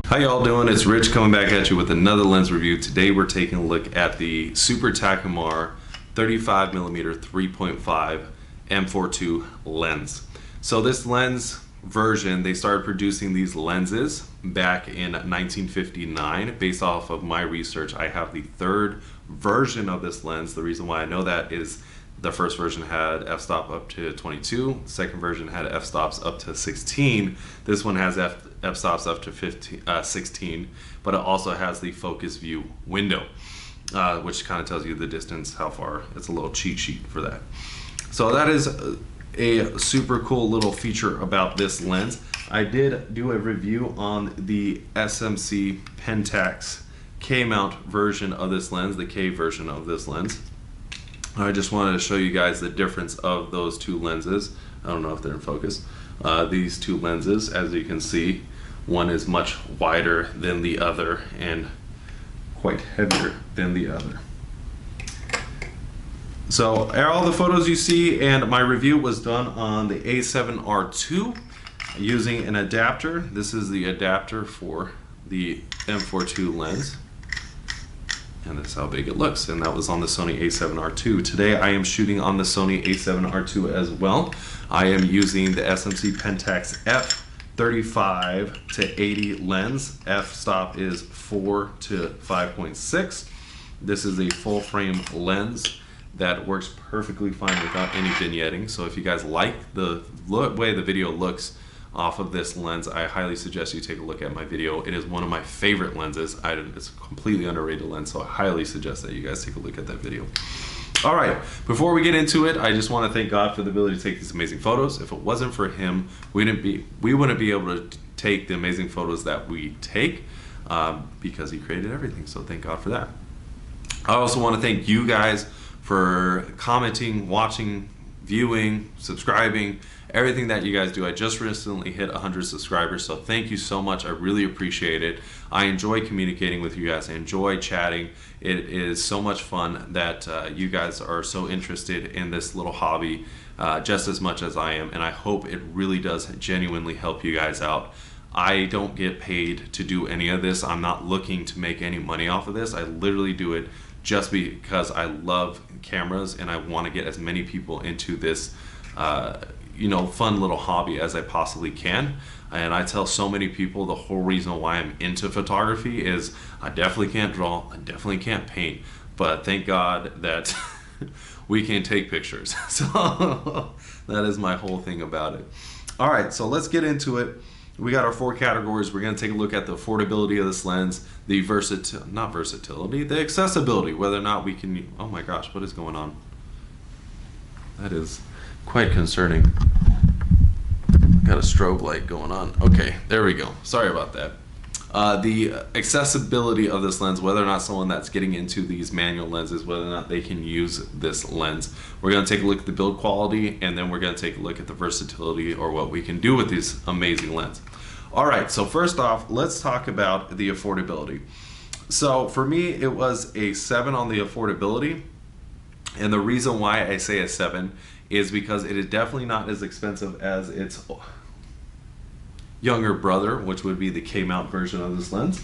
How y'all doing? It's Rich coming back at you with another lens review. Today we're taking a look at the Super Takumar 35mm 3.5 M42 lens. So this lens version, they started producing these lenses back in 1959. Based off of my research, I have the third version of this lens. The reason why I know that is the first version had f-stop up to 22, the second version had f-stops up to 16. This one has f-stops up to 16, but it also has the focus view window, which kind of tells you the distance, how far. It's a little cheat sheet for that. So that is a super cool little feature about this lens. I did do a review on the SMC Pentax K-mount version of this lens, the K version of this lens. I just wanted to show you guys the difference of those two lenses. I don't know if they're in focus. These two lenses, as you can see, one is much wider than the other and quite heavier than the other. So all the photos you see and my review was done on the A7R2 using an adapter. This is the adapter for the M42 lens. And that's how big it looks, and that was on the Sony A7R2. Today I am shooting on the Sony A7R2 as well. I am using the SMC Pentax F35 to 80 lens. F-stop is 4 to 5.6. This is a full frame lens that works perfectly fine without any vignetting. So if you guys like the way the video looks off of this lens, I highly suggest you take a look at my video. It is one of my favorite lenses. It's a completely underrated lens, so I highly suggest that you guys take a look at that video. All right, before we get into it, I just want to thank God for the ability to take these amazing photos. If it wasn't for Him, we wouldn't be able to take the amazing photos that we take because He created everything. So thank God for that. I also want to thank you guys for commenting, watching, viewing, subscribing, everything that you guys do. I just recently hit 100 subscribers, so thank you so much. I really appreciate it. I enjoy communicating with you guys. I enjoy chatting. It is so much fun that you guys are so interested in this little hobby just as much as I am, and I hope it really does genuinely help you guys out. I don't get paid to do any of this. I'm not looking to make any money off of this. I literally do it just because I love cameras and I want to get as many people into this fun little hobby as I possibly can. And I tell so many people the whole reason why I'm into photography is I definitely can't draw, I definitely can't paint, but thank God that we can take pictures. So that is my whole thing about it. All right, so let's get into it. We got our 4 categories. We're going to take a look at the affordability of this lens, the the accessibility, whether or not we can, oh my gosh, what is going on? That is quite concerning. Got a strobe light going on. Okay, there we go. Sorry about that. The accessibility of this lens, whether or not someone that's getting into these manual lenses, whether or not they can use this lens. We're going to take a look at the build quality, and then we're going to take a look at the versatility, or what we can do with this amazing lens. All right, so first off, let's talk about the affordability. So for me, it was a 7 on the affordability, and the reason why I say a 7 is because it is definitely not as expensive as its younger brother, which would be the K-mount version of this lens.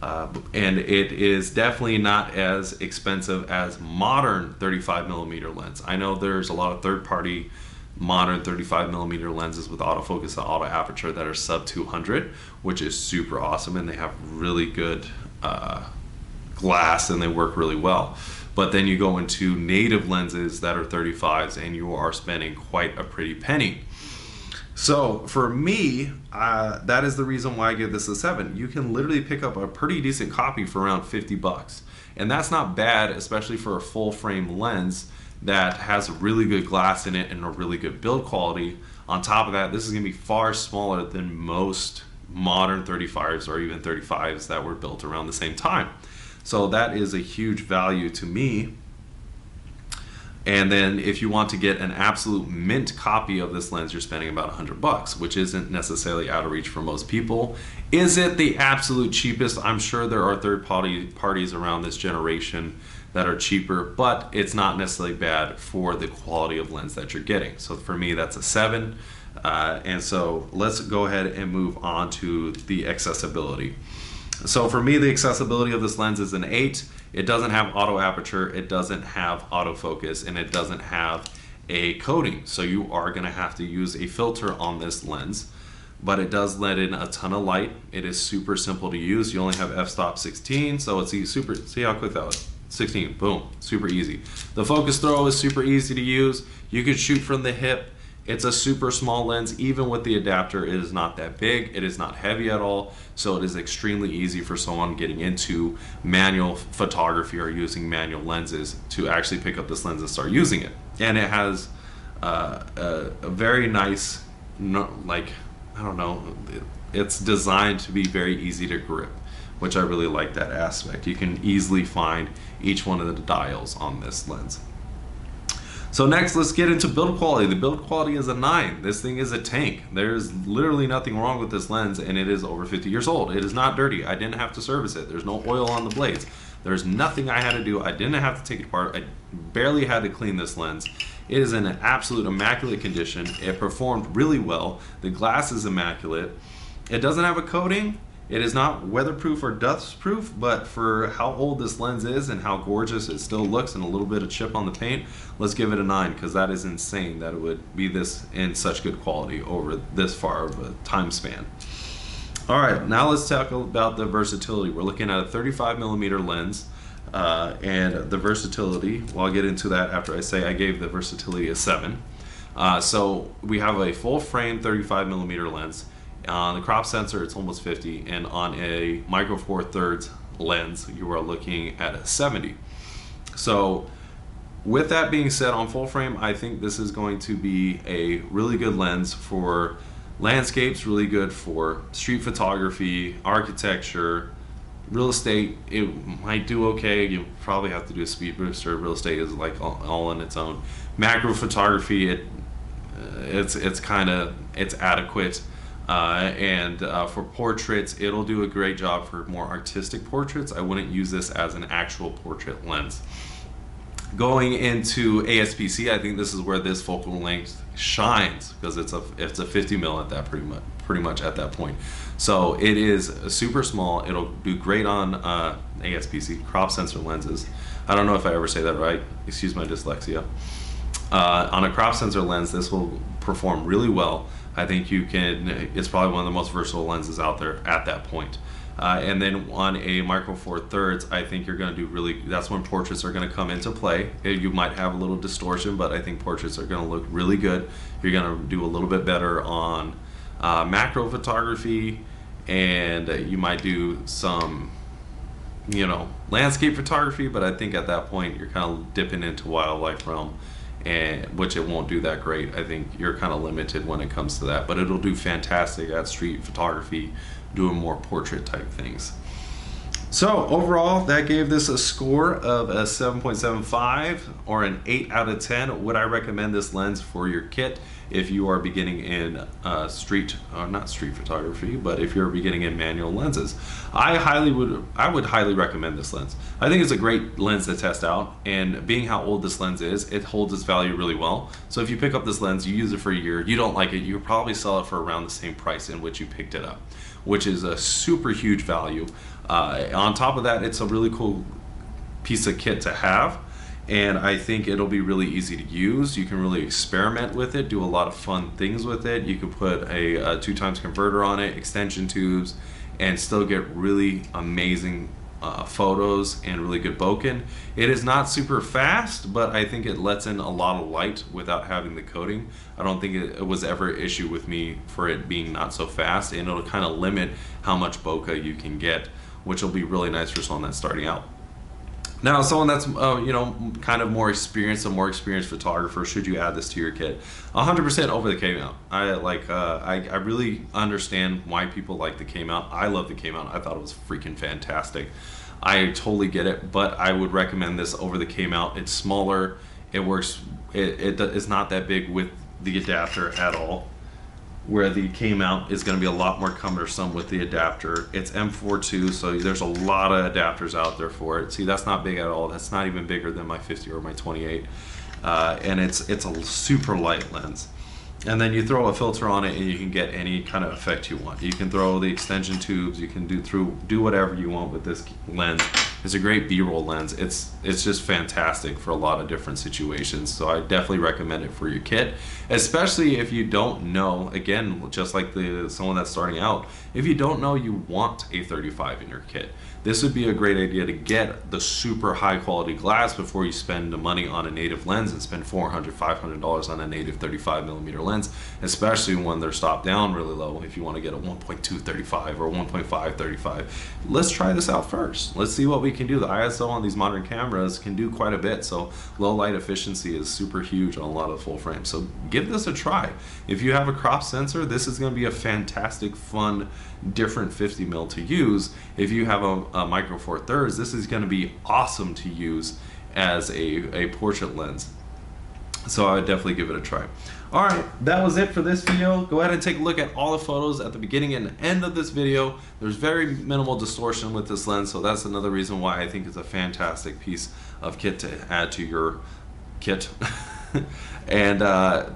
And it is definitely not as expensive as modern 35mm lens. I know there's a lot of third-party modern 35mm lenses with autofocus and auto aperture that are sub 200, which is super awesome, and they have really good glass and they work really well. But then you go into native lenses that are 35s and you are spending quite a pretty penny. So for me, that is the reason why I give this a 7. You can literally pick up a pretty decent copy for around 50 bucks. And that's not bad, especially for a full frame lens that has really good glass in it and a really good build quality. On top of that, this is gonna be far smaller than most modern 35s or even 35s that were built around the same time. So that is a huge value to me. And then if you want to get an absolute mint copy of this lens, you're spending about 100 bucks, which isn't necessarily out of reach for most people. Is it the absolute cheapest? I'm sure there are third parties around this generation that are cheaper, but it's not necessarily bad for the quality of lens that you're getting. So for me, that's a 7. And so let's go ahead and move on to the accessibility. So for me, the accessibility of this lens is an 8. It doesn't have auto aperture, it doesn't have autofocus, and it doesn't have a coating. So you are going to have to use a filter on this lens, but it does let in a ton of light. It is super simple to use. You only have f-stop 16, so it's super, see how quick that was? 16, boom, super easy. The focus throw is super easy to use. You can shoot from the hip. It's a super small lens. Even with the adapter, it is not that big. It is not heavy at all. So it is extremely easy for someone getting into manual photography or using manual lenses to actually pick up this lens and start using it. And it has a very nice, like, I don't know, it's designed to be very easy to grip, which I really like that aspect. You can easily find each one of the dials on this lens. So next, let's get into build quality. The build quality is a 9. This thing is a tank. There's literally nothing wrong with this lens, and it is over 50 years old. It is not dirty. I didn't have to service it. There's no oil on the blades. There's nothing I had to do. I didn't have to take it apart. I barely had to clean this lens. It is in an absolute immaculate condition. It performed really well. The glass is immaculate. It doesn't have a coating. It is not weatherproof or dust proof, but for how old this lens is and how gorgeous it still looks and a little bit of chip on the paint, let's give it a 9, because that is insane that it would be this in such good quality over this far of a time span. All right, now let's talk about the versatility. We're looking at a 35mm lens, and the versatility, well, I'll get into that after I say I gave the versatility a 7. So we have a full frame 35mm lens. On the crop sensor, it's almost 50, and on a micro four thirds lens, you are looking at a 70. So with that being said, on full frame, I think this is going to be a really good lens for landscapes, really good for street photography, architecture, real estate. It might do okay. You probably have to do a speed booster. Real estate is like all on its own. Macro photography, it's adequate. For portraits, it'll do a great job for more artistic portraits. I wouldn't use this as an actual portrait lens. Going into ASPC, I think this is where this focal length shines, because it's a 50mm at that pretty much at that point. So it is super small. It'll do great on ASPC, crop sensor lenses. I don't know if I ever say that right. Excuse my dyslexia. On a crop sensor lens, this will perform really well. I think it's probably one of the most versatile lenses out there at that point. And then on a micro four thirds, I think you're going to do that's when portraits are going to come into play. You might have a little distortion, but I think portraits are going to look really good. You're going to do a little bit better on macro photography, and you might do some, landscape photography, but I think at that point you're kind of dipping into wildlife realm, which it won't do that great. I think you're kind of limited when it comes to that, but it'll do fantastic at street photography, doing more portrait type things. So overall, that gave this a score of a 7.75 or an 8 out of 10. Would I recommend this lens for your kit if you are beginning in not street photography, but if you're beginning in manual lenses? I would highly recommend this lens. I think it's a great lens to test out, and being how old this lens is, it holds its value really well. So if you pick up this lens, you use it for a year, you don't like it, you could probably sell it for around the same price in which you picked it up, which is a super huge value. On top of that, it's a really cool piece of kit to have, and I think it'll be really easy to use. You can really experiment with it, do a lot of fun things with it. You can put a 2x converter on it, extension tubes, and still get really amazing photos and really good bokeh. It is not super fast, but I think it lets in a lot of light without having the coating. I don't think it was ever an issue with me for it being not so fast, and it'll kind of limit how much bokeh you can get, which will be really nice for someone that's starting out. Now, someone that's kind of more experienced, a more experienced photographer, should you add this to your kit? 100% over the K-mount. I really understand why people like the K-mount. I love the K-mount. I thought it was freaking fantastic. I totally get it, but I would recommend this over the K-mount. It's smaller. It works. It's not that big with the adapter at all. where the K-mount is going to be a lot more cumbersome with the adapter. It's M4.2, so there's a lot of adapters out there for it. See, that's not big at all. That's not even bigger than my 50 or my 28. And it's a super light lens. And then you throw a filter on it and you can get any kind of effect you want. You can throw the extension tubes, you can do whatever you want with this lens. It's a great B-roll lens. It's just fantastic for a lot of different situations. So I definitely recommend it for your kit, especially if you don't know, again, just like someone that's starting out, if you don't know you want a 35 in your kit. This would be a great idea to get the super high quality glass before you spend the money on a native lens and spend $400, $500 on a native 35mm lens, especially when they're stopped down really low. If you want to get a 1.2 35 or 1.5 35, let's try this out first. Let's see what we can do. The ISO on these modern cameras can do quite a bit, so low light efficiency is super huge on a lot of full frames. So give this a try. If you have a crop sensor, this is going to be a fantastic, fun, different 50mm to use. If you have a micro four thirds, this is going to be awesome to use as a portrait lens. So I would definitely give it a try. Alright, that was it for this video. Go ahead and take a look at all the photos at the beginning and end of this video. There's very minimal distortion with this lens, so that's another reason why I think it's a fantastic piece of kit to add to your kit. And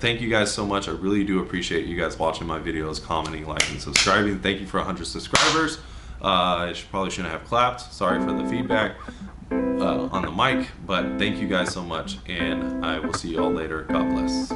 thank you guys so much. I really do appreciate you guys watching my videos, commenting, liking, subscribing. Thank you for 100 subscribers. I probably shouldn't have clapped. Sorry for the feedback on the mic, but thank you guys so much, and I will see you all later. God bless.